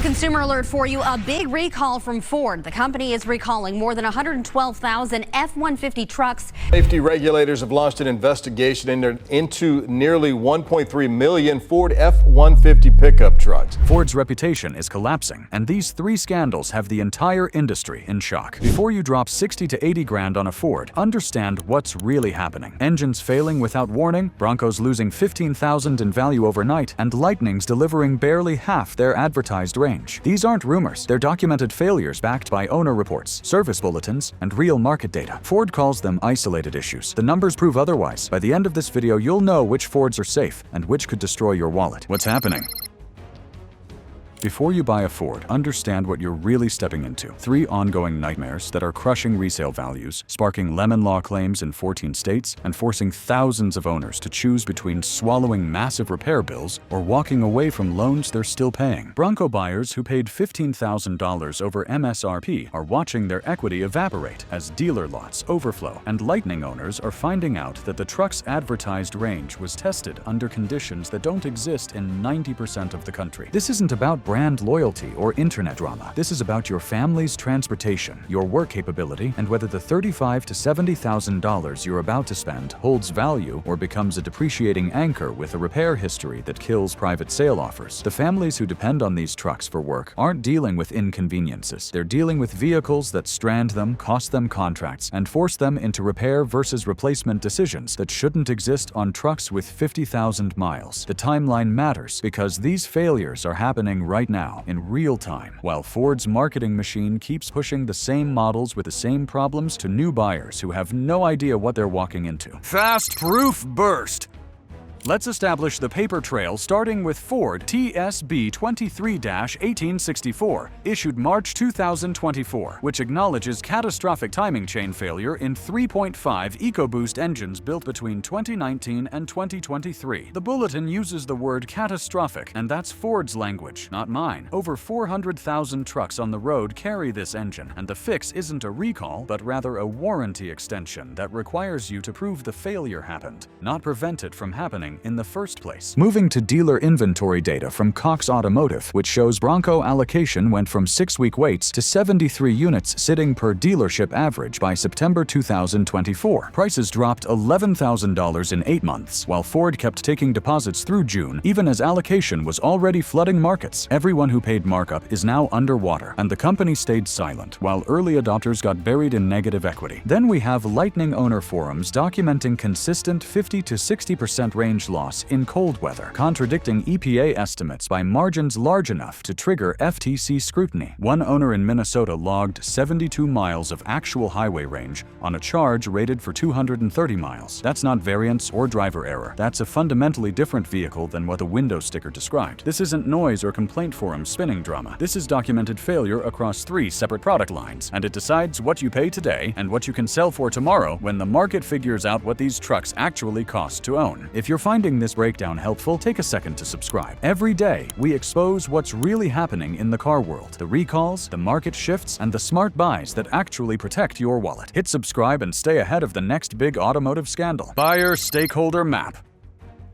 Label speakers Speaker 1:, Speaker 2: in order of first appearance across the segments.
Speaker 1: consumer alert for you. A big recall from Ford. The company is recalling more than 112,000 F-150 trucks.
Speaker 2: Safety regulators have launched an investigation into nearly 1.3 million Ford F-150 pickup trucks.
Speaker 3: Ford's reputation is collapsing, and these three scandals have the entire industry in shock. Before you drop 60 to 80 grand on a Ford, understand what's really happening. Engines failing without warning, Broncos losing 15,000 in value overnight, and Lightnings delivering barely half their advertised range. These aren't rumors, they're documented failures backed by owner reports, service bulletins, and real market data. Ford calls them isolated issues. The numbers prove otherwise. By the end of this video, you'll know which Fords are safe and which could destroy your wallet. What's happening? Before you buy a Ford, understand what you're really stepping into. 3 ongoing nightmares that are crushing resale values, sparking lemon law claims in 14 states, and forcing thousands of owners to choose between swallowing massive repair bills or walking away from loans they're still paying. Bronco buyers who paid $15,000 over MSRP are watching their equity evaporate as dealer lots overflow, and Lightning owners are finding out that the truck's advertised range was tested under conditions that don't exist in 90% of the country. This isn't about brand loyalty or internet drama. This is about your family's transportation, your work capability, and whether the $35,000 to $70,000 you're about to spend holds value or becomes a depreciating anchor with a repair history that kills private sale offers. The families who depend on these trucks for work aren't dealing with inconveniences. They're dealing with vehicles that strand them, cost them contracts, and force them into repair versus replacement decisions that shouldn't exist on trucks with 50,000 miles. The timeline matters because these failures are happening right now in real time, while Ford's marketing machine keeps pushing the same models with the same problems to new buyers who have no idea what they're walking into. Fast proof burst! Let's establish the paper trail starting with Ford TSB 23-1864, issued March 2024, which acknowledges catastrophic timing chain failure in 3.5 EcoBoost engines built between 2019 and 2023. The bulletin uses the word catastrophic, and that's Ford's language, not mine. Over 400,000 trucks on the road carry this engine, and the fix isn't a recall, but rather a warranty extension that requires you to prove the failure happened, not prevent it from happening in the first place. Moving to dealer inventory data from Cox Automotive, which shows Bronco allocation went from 6-week waits to 73 units sitting per dealership average by September 2024. Prices dropped $11,000 in 8 months, while Ford kept taking deposits through June, even as allocation was already flooding markets. Everyone who paid markup is now underwater, and the company stayed silent, while early adopters got buried in negative equity. Then we have Lightning owner forums documenting consistent 50 to 60% range loss in cold weather, contradicting EPA estimates by margins large enough to trigger FTC scrutiny. One owner in Minnesota logged 72 miles of actual highway range on a charge rated for 230 miles. That's not variance or driver error. That's a fundamentally different vehicle than what the window sticker described. This isn't noise or complaint forum spinning drama. This is documented failure across 3 separate product lines, and it decides what you pay today and what you can sell for tomorrow when the market figures out what these trucks actually cost to own. If you're finding this breakdown helpful, take a second to subscribe. Every day, we expose what's really happening in the car world, the recalls, the market shifts, and the smart buys that actually protect your wallet. Hit subscribe and stay ahead of the next big automotive scandal. Buyer Stakeholder Map.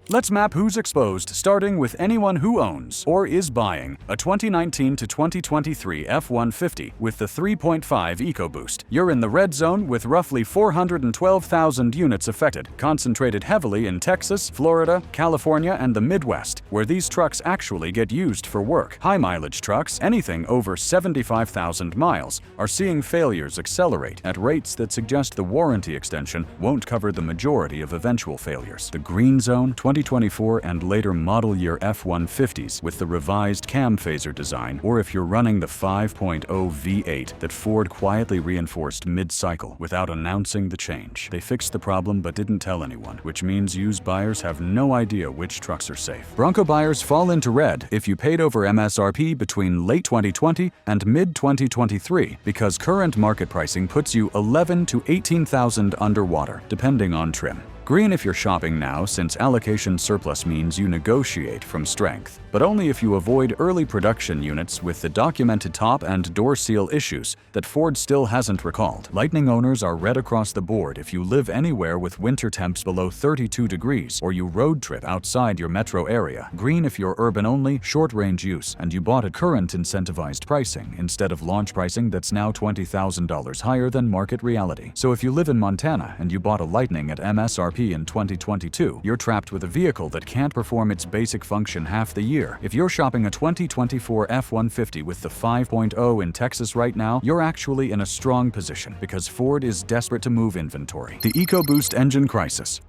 Speaker 3: Let's map who's exposed, starting with anyone who owns or is buying a 2019 to 2023 F-150 with the 3.5 EcoBoost. You're in the red zone with roughly 412,000 units affected, concentrated heavily in Texas, Florida, California, and the Midwest, where these trucks actually get used for work. High-mileage trucks, anything over 75,000 miles, are seeing failures accelerate at rates that suggest the warranty extension won't cover the majority of eventual failures. The green zone, 2024 and later model year F-150s with the revised cam phaser design, or if you're running the 5.0 V8 that Ford quietly reinforced mid-cycle without announcing the change. They fixed the problem but didn't tell anyone, which means used buyers have no idea which trucks are safe. Bronco buyers fall into red if you paid over MSRP between late 2020 and mid-2023 because current market pricing puts you 11 to 18,000 underwater, depending on trim. Green if you're shopping now, since allocation surplus means you negotiate from strength. but only if you avoid early production units with the documented top and door seal issues that Ford still hasn't recalled. Lightning owners are red across the board if you live anywhere with winter temps below 32 degrees or you road trip outside your metro area. Green if you're urban-only, short-range use, and you bought at current incentivized pricing instead of launch pricing that's now $20,000 higher than market reality. So if you live in Montana and you bought a Lightning at MSRP in 2022, you're trapped with a vehicle that can't perform its basic function half the year. If you're shopping a 2024 F-150 with the 5.0 in Texas right now, you're actually in a strong position because Ford is desperate to move inventory. The EcoBoost engine crisis.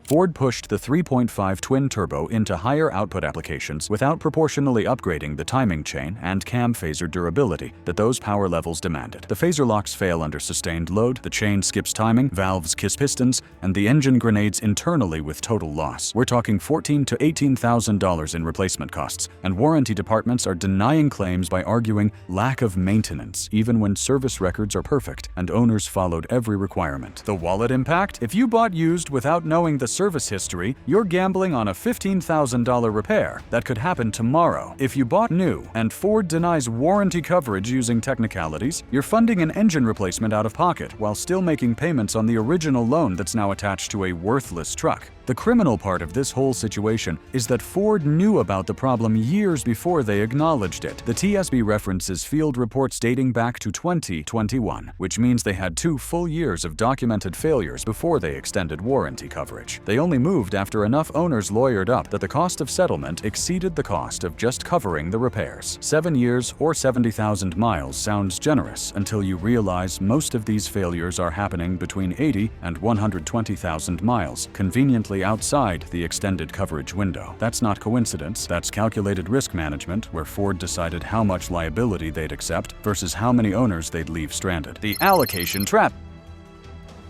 Speaker 3: Ford pushed the 3.5 twin-turbo into higher output applications without proportionally upgrading the timing chain and cam phaser durability that those power levels demanded. The phaser locks fail under sustained load, the chain skips timing, valves kiss pistons, and the engine grenades internally with total loss. We're talking $14,000 to $18,000 in replacement costs, and warranty departments are denying claims by arguing lack of maintenance, even when service records are perfect and owners followed every requirement. The wallet impact? If you bought used without knowing the service history, you're gambling on a $15,000 repair that could happen tomorrow. If you bought new and Ford denies warranty coverage using technicalities, you're funding an engine replacement out of pocket while still making payments on the original loan that's now attached to a worthless truck. The criminal part of this whole situation is that Ford knew about the problem years before they acknowledged it. The TSB references field reports dating back to 2021, which means they had 2 full years of documented failures before they extended warranty coverage. They only moved after enough owners lawyered up that the cost of settlement exceeded the cost of just covering the repairs. 7 years or 70,000 miles sounds generous until you realize most of these failures are happening between 80 and 120,000 miles, conveniently outside the extended coverage window. That's not coincidence, that's calculated risk management where Ford decided how much liability they'd accept versus how many owners they'd leave stranded. The allocation trap.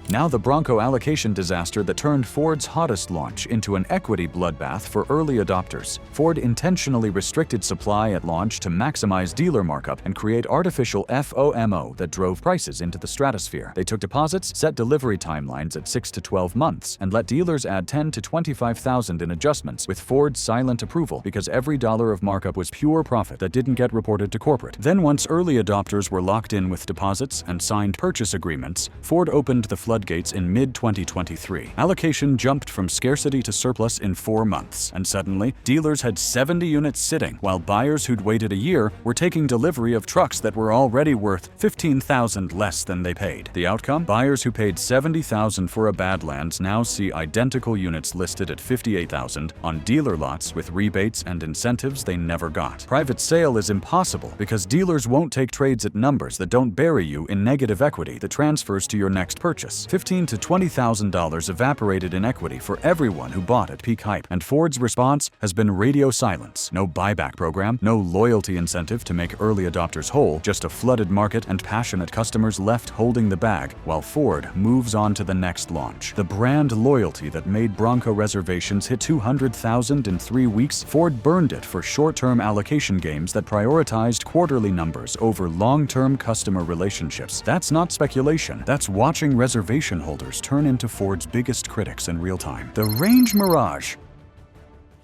Speaker 3: Now the Bronco allocation disaster that turned Ford's hottest launch into an equity bloodbath for early adopters. Ford intentionally restricted supply at launch to maximize dealer markup and create artificial FOMO that drove prices into the stratosphere. They took deposits, set delivery timelines at 6 to 12 months, and let dealers add $10,000 to $25,000 in adjustments with Ford's silent approval because every dollar of markup was pure profit that didn't get reported to corporate. Then once early adopters were locked in with deposits and signed purchase agreements, Ford opened the floodgates in mid-2023. Allocation jumped from scarcity to surplus in 4 months, and suddenly, dealers had 70 units sitting, while buyers who'd waited a year were taking delivery of trucks that were already worth $15,000 less than they paid. The outcome? Buyers who paid $70,000 for a Badlands now see identical units listed at $58,000 on dealer lots with rebates and incentives they never got. Private sale is impossible because dealers won't take trades at numbers that don't bury you in negative equity that transfers to your next purchase. $15,000 to $20,000 evaporated in equity for everyone who bought at peak hype, and Ford's response has been radio silence. No buyback program, no loyalty incentive to make early adopters whole, just a flooded market and passionate customers left holding the bag while Ford moves on to the next launch. The brand loyalty that made Bronco reservations hit 200,000 in 3 weeks, Ford burned it for short-term allocation games that prioritized quarterly numbers over long-term customer relationships. That's not speculation, that's watching reservation holders turn into Ford's biggest critics in real time. The range mirage.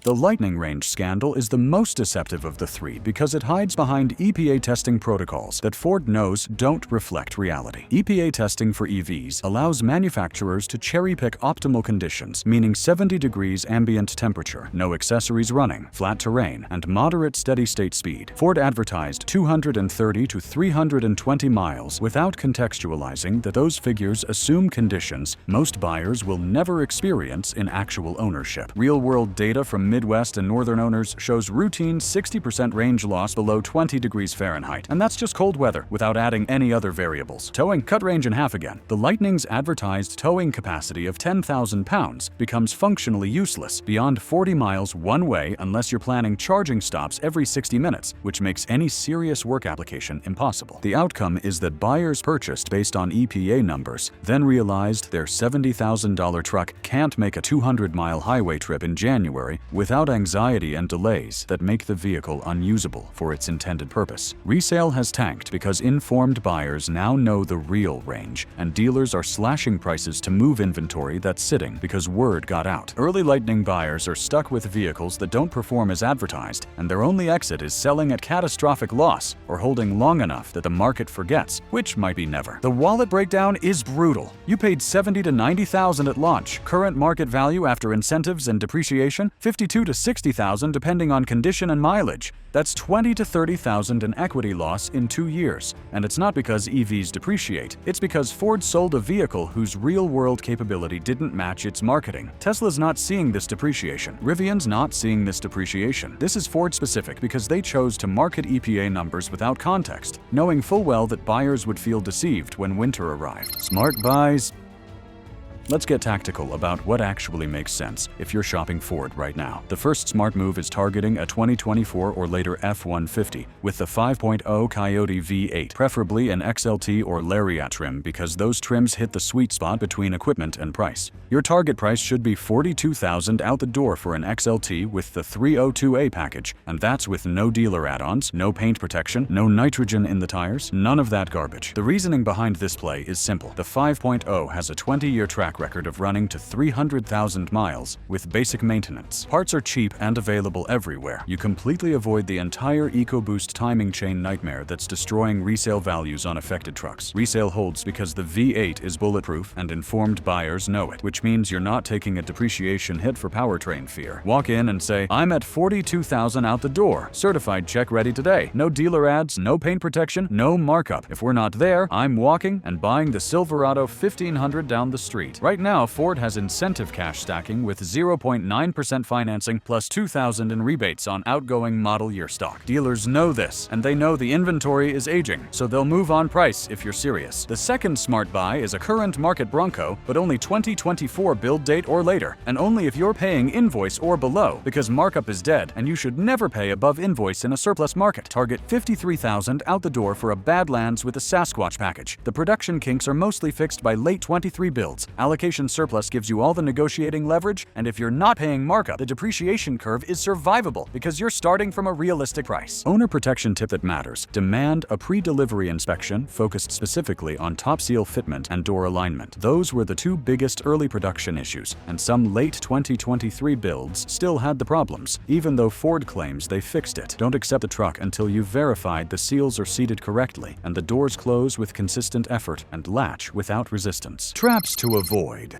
Speaker 3: The Lightning range scandal is the most deceptive of the three because it hides behind EPA testing protocols that Ford knows don't reflect reality. EPA testing for EVs allows manufacturers to cherry-pick optimal conditions, meaning 70 degrees ambient temperature, no accessories running, flat terrain, and moderate steady-state speed. Ford advertised 230 to 320 miles without contextualizing that those figures assume conditions most buyers will never experience in actual ownership. Real-world data from Midwest and northern owners shows routine 60% range loss below 20 degrees Fahrenheit, and that's just cold weather without adding any other variables. Towing cut range in half again. The Lightning's advertised towing capacity of 10,000 pounds becomes functionally useless beyond 40 miles one way unless you're planning charging stops every 60 minutes, which makes any serious work application impossible. The outcome is that buyers purchased based on EPA numbers then realized their $70,000 truck can't make a 200-mile highway trip in January without anxiety and delays that make the vehicle unusable for its intended purpose. Resale has tanked because informed buyers now know the real range, and dealers are slashing prices to move inventory that's sitting because word got out. Early Lightning buyers are stuck with vehicles that don't perform as advertised, and their only exit is selling at catastrophic loss or holding long enough that the market forgets, which might be never. The wallet breakdown is brutal. You paid $70,000 to $90,000 at launch. Current market value after incentives and depreciation, $52,000 to $60,000 depending on condition and mileage. That's $20,000 to $30,000 in equity loss in 2 years. And it's not because EVs depreciate. It's because Ford sold a vehicle whose real-world capability didn't match its marketing. Tesla's not seeing this depreciation. Rivian's not seeing this depreciation. This is Ford-specific because they chose to market EPA numbers without context, knowing full well that buyers would feel deceived when winter arrived. Smart buys. Let's get tactical about what actually makes sense if you're shopping Ford right now. The first smart move is targeting a 2024 or later F-150 with the 5.0 Coyote V8, preferably an XLT or Lariat trim because those trims hit the sweet spot between equipment and price. Your target price should be $42,000 out the door for an XLT with the 302A package, and that's with no dealer add-ons, no paint protection, no nitrogen in the tires, none of that garbage. The reasoning behind this play is simple. The 5.0 has a 20-year track record of running to 300,000 miles with basic maintenance. Parts are cheap and available everywhere. You completely avoid the entire EcoBoost timing chain nightmare that's destroying resale values on affected trucks. Resale holds because the V8 is bulletproof and informed buyers know it, which means you're not taking a depreciation hit for powertrain fear. Walk in and say, I'm at $42,000 out the door. Certified check ready today. No dealer ads, no paint protection, no markup. If we're not there, I'm walking and buying the Silverado 1500 down the street. Right now, Ford has incentive cash stacking with 0.9% financing plus $2,000 in rebates on outgoing model year stock. Dealers know this, and they know the inventory is aging, so they'll move on price if you're serious. The second smart buy is a current market Bronco, but only 2024 build date or later, and only if you're paying invoice or below, because markup is dead, and you should never pay above invoice in a surplus market. Target $53,000 out the door for a Badlands with a Sasquatch package. The production kinks are mostly fixed by late 23 builds. Allocation surplus gives you all the negotiating leverage, and if you're not paying markup, the depreciation curve is survivable because you're starting from a realistic price. Owner protection tip that matters. Demand a pre-delivery inspection focused specifically on top seal fitment and door alignment. Those were the two biggest early production issues, and some late 2023 builds still had the problems, even though Ford claims they fixed it. Don't accept the truck until you've verified the seals are seated correctly and the doors close with consistent effort and latch without resistance. Traps to avoid.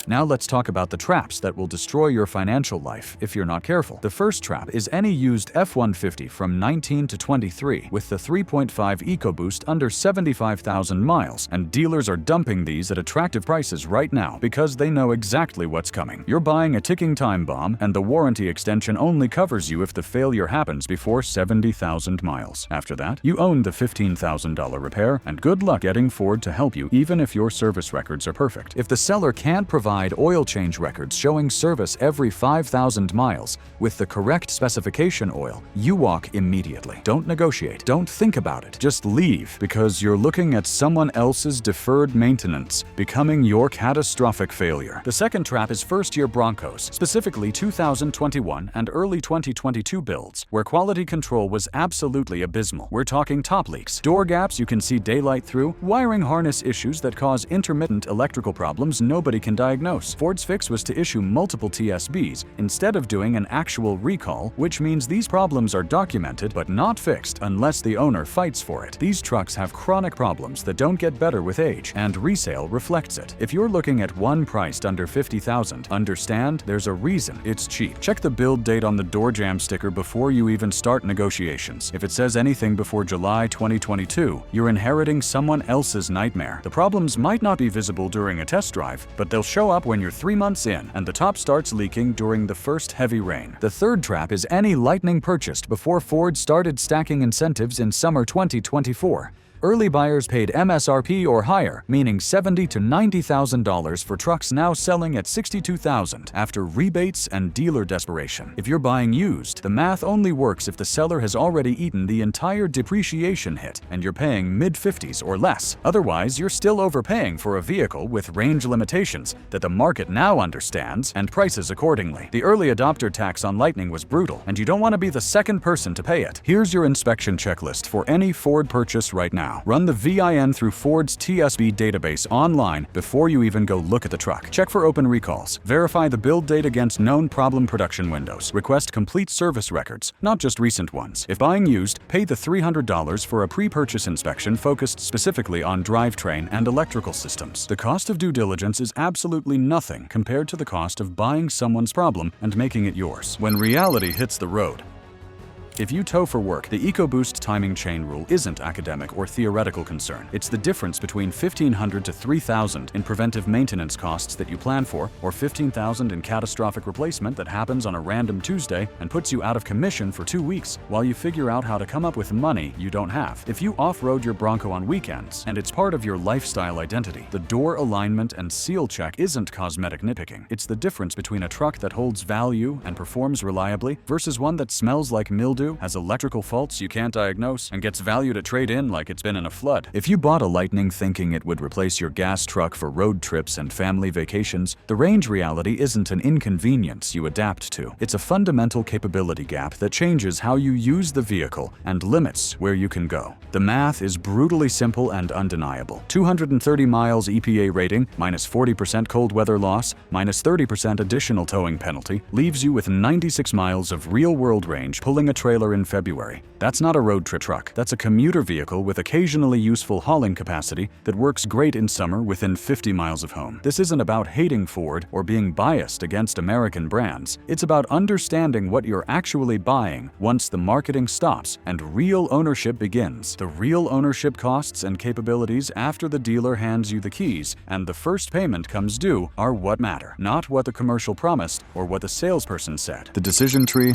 Speaker 3: Now let's talk about the traps that will destroy your financial life if you're not careful. The first trap is any used F-150 from 19 to 23 with the 3.5 EcoBoost under 75,000 miles, and dealers are dumping these at attractive prices right now because they know exactly what's coming. You're buying a ticking time bomb, and the warranty extension only covers you if the failure happens before 70,000 miles. After that, you own the $15,000 repair, and good luck getting Ford to help you even if your service records are perfect. If the seller can't provide oil change records showing service every 5,000 miles with the correct specification oil, you walk immediately. Don't negotiate. Don't think about it. Just leave, because you're looking at someone else's deferred maintenance becoming your catastrophic failure. The second trap is first-year Broncos, specifically 2021 and early 2022 builds, where quality control was absolutely abysmal. We're talking top leaks, door gaps you can see daylight through, wiring harness issues that cause intermittent electrical problems nobody can diagnose. Ford's fix was to issue multiple TSBs instead of doing an actual recall, which means these problems are documented but not fixed unless the owner fights for it. These trucks have chronic problems that don't get better with age, and resale reflects it. If you're looking at one priced under $50,000, understand there's a reason it's cheap. Check the build date on the door jamb sticker before you even start negotiations. If it says anything before July 2022, you're inheriting someone else's nightmare. The problems might not be visible during a test drive, but they'll show up when you're 3 months in and the top starts leaking during the first heavy rain. The third trap is any Lightning purchased before Ford started stacking incentives in summer 2024. Early buyers paid MSRP or higher, meaning $70,000 to $90,000 for trucks now selling at $62,000 after rebates and dealer desperation. If you're buying used, the math only works if the seller has already eaten the entire depreciation hit and you're paying mid-50s or less. Otherwise, you're still overpaying for a vehicle with range limitations that the market now understands and prices accordingly. The early adopter tax on Lightning was brutal, and you don't want to be the second person to pay it. Here's your inspection checklist for any Ford purchase right now. Run the VIN through Ford's TSB database online before you even go look at the truck. Check for open recalls. Verify the build date against known problem production windows. Request complete service records, not just recent ones. If buying used, pay the $300 for a pre-purchase inspection focused specifically on drivetrain and electrical systems. The cost of due diligence is absolutely nothing compared to the cost of buying someone's problem and making it yours. When reality hits the road, if you tow for work, the EcoBoost timing chain rule isn't academic or theoretical concern. It's the difference between $1,500 to $3,000 in preventive maintenance costs that you plan for, or $15,000 in catastrophic replacement that happens on a random Tuesday and puts you out of commission for 2 weeks while you figure out how to come up with money you don't have. If you off-road your Bronco on weekends and it's part of your lifestyle identity, the door alignment and seal check isn't cosmetic nitpicking. It's the difference between a truck that holds value and performs reliably versus one that smells like mildew, has electrical faults you can't diagnose, and gets valued at trade-in like it's been in a flood. If you bought a Lightning thinking it would replace your gas truck for road trips and family vacations, the range reality isn't an inconvenience you adapt to. It's a fundamental capability gap that changes how you use the vehicle and limits where you can go. The math is brutally simple and undeniable. 230 miles EPA rating, minus 40% cold weather loss, minus 30% additional towing penalty, leaves you with 96 miles of real-world range pulling a trailer in February. That's not a road trip truck. That's a commuter vehicle with occasionally useful hauling capacity that works great in summer within 50 miles of home. This isn't about hating Ford or being biased against American brands. It's about understanding what you're actually buying once the marketing stops and real ownership begins. The real ownership costs and capabilities after the dealer hands you the keys and the first payment comes due are what matter, not what the commercial promised or what the salesperson said. The decision tree.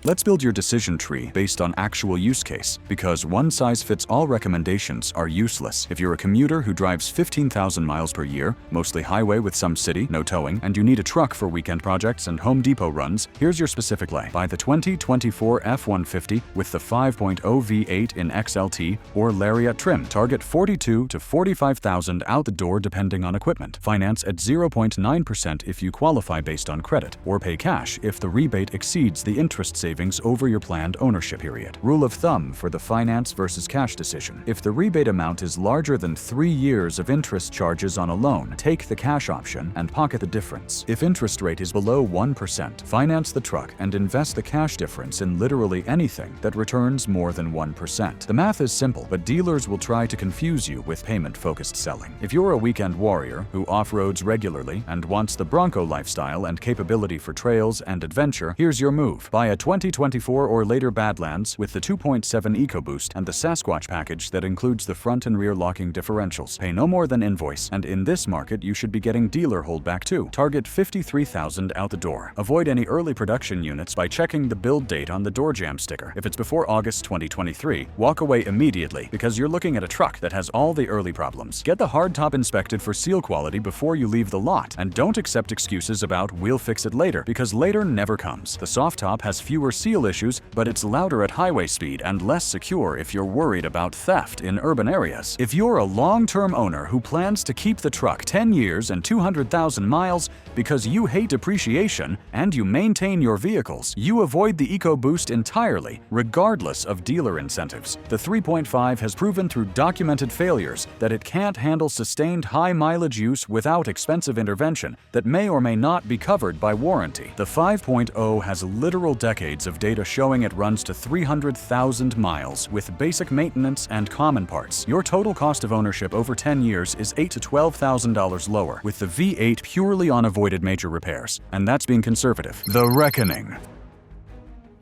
Speaker 3: Let's build your decision tree based on actual use case, because one-size-fits-all recommendations are useless. If you're a commuter who drives 15,000 miles per year, mostly highway with some city, no towing, and you need a truck for weekend projects and Home Depot runs, here's your specific lay. Buy the 2024 F-150 with the 5.0 V8 in XLT or Lariat trim. Target $42,000 to $45,000 out the door depending on equipment. Finance at 0.9% if you qualify based on credit, or pay cash if the rebate exceeds the interest savings over your planned ownership period. Rule of thumb for the finance versus cash decision. If the rebate amount is larger than 3 years of interest charges on a loan, take the cash option and pocket the difference. If interest rate is below 1%, finance the truck and invest the cash difference in literally anything that returns more than 1%. The math is simple, but dealers will try to confuse you with payment-focused selling. If you're a weekend warrior who off-roads regularly and wants the Bronco lifestyle and capability for trails and adventure, here's your move. Buy a 2024 or later Badlands with the 2.7 EcoBoost and the Sasquatch package that includes the front and rear locking differentials. Pay no more than invoice, and in this market you should be getting dealer holdback too. Target $53,000 out the door. Avoid any early production units by checking the build date on the door jamb sticker. If it's before August 2023, walk away immediately because you're looking at a truck that has all the early problems. Get the hardtop inspected for seal quality before you leave the lot, and don't accept excuses about "we'll fix it later," because later never comes. The soft top has fewer seal issues, but it's louder at highway speed and less secure if you're worried about theft in urban areas. If you're a long-term owner who plans to keep the truck 10 years and 200,000 miles because you hate depreciation and you maintain your vehicles, you avoid the EcoBoost entirely, regardless of dealer incentives. The 3.5 has proven through documented failures that it can't handle sustained high-mileage use without expensive intervention that may or may not be covered by warranty. The 5.0 has literal decades of data showing it runs to 300,000 miles with basic maintenance and common parts. Your total cost of ownership over 10 years is $8,000 to $12,000 lower, with the V8 purely on avoided major repairs, and that's being conservative. The reckoning.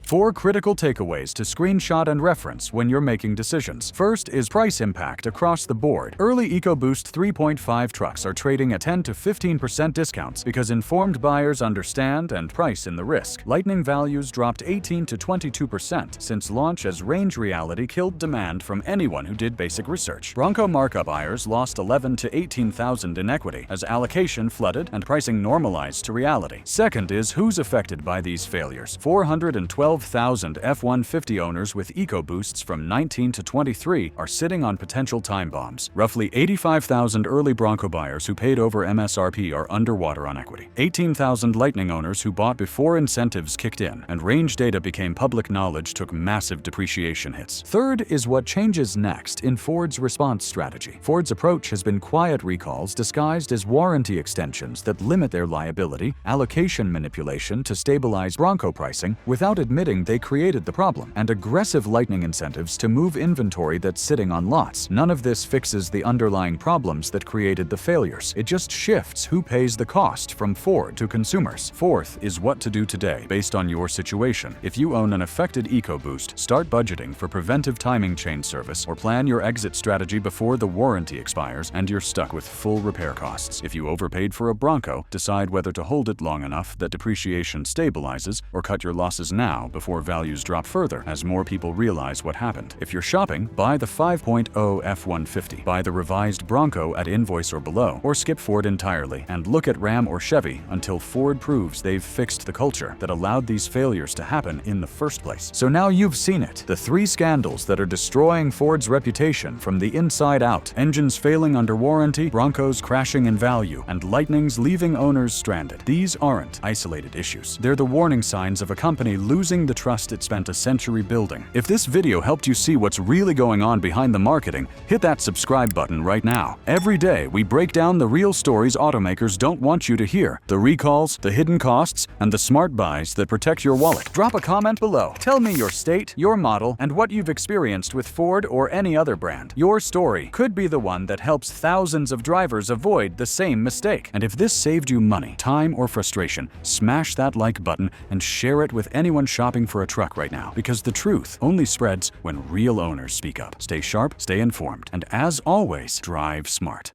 Speaker 3: 4 critical takeaways to screenshot and reference when you're making decisions. First is price impact across the board. Early EcoBoost 3.5 trucks are trading at 10 to 15% discounts because informed buyers understand and price in the risk. Lightning values dropped 18 to 22% since launch as range reality killed demand from anyone who did basic research. Bronco markup buyers lost 11 to 18,000 in equity as allocation flooded and pricing normalized to reality. Second is who's affected by these failures. 412,000 F-150 owners with EcoBoosts from 19 to 23 are sitting on potential time bombs. Roughly 85,000 early Bronco buyers who paid over MSRP are underwater on equity. 18,000 Lightning owners who bought before incentives kicked in and range data became public knowledge took massive depreciation hits. Third is what changes next in Ford's response strategy. Ford's approach has been quiet recalls disguised as warranty extensions that limit their liability, allocation manipulation to stabilize Bronco pricing without admitting they created the problem, and aggressive Lightning incentives to move inventory that's sitting on lots. None of this fixes the underlying problems that created the failures. It just shifts who pays the cost from Ford to consumers. Fourth is what to do today based on your situation. If you own an affected EcoBoost, start budgeting for preventive timing chain service or plan your exit strategy before the warranty expires and you're stuck with full repair costs. If you overpaid for a Bronco, decide whether to hold it long enough that depreciation stabilizes or cut your losses now before values drop further as more people realize what happened. If you're shopping, buy the 5.0 F-150, buy the revised Bronco at invoice or below, or skip Ford entirely and look at Ram or Chevy until Ford proves they've fixed the culture that allowed these failures to happen in the first place. So now you've seen it. The 3 scandals that are destroying Ford's reputation from the inside out. Engines failing under warranty, Broncos crashing in value, and Lightnings leaving owners stranded. These aren't isolated issues. They're the warning signs of a company losing the trust it spent a century building. If this video helped you see what's really going on behind the marketing, hit that subscribe button right now. Every day, we break down the real stories automakers don't want you to hear. The recalls, the hidden costs, and the smart buys that protect your wallet. Drop a comment below. Tell me your state, your model, and what you've experienced with Ford or any other brand. Your story could be the one that helps thousands of drivers avoid the same mistake. And if this saved you money, time, or frustration, smash that like button and share it with anyone shopping for a truck right now, because the truth only spreads when real owners speak up. Stay sharp, stay informed, and as always, drive smart.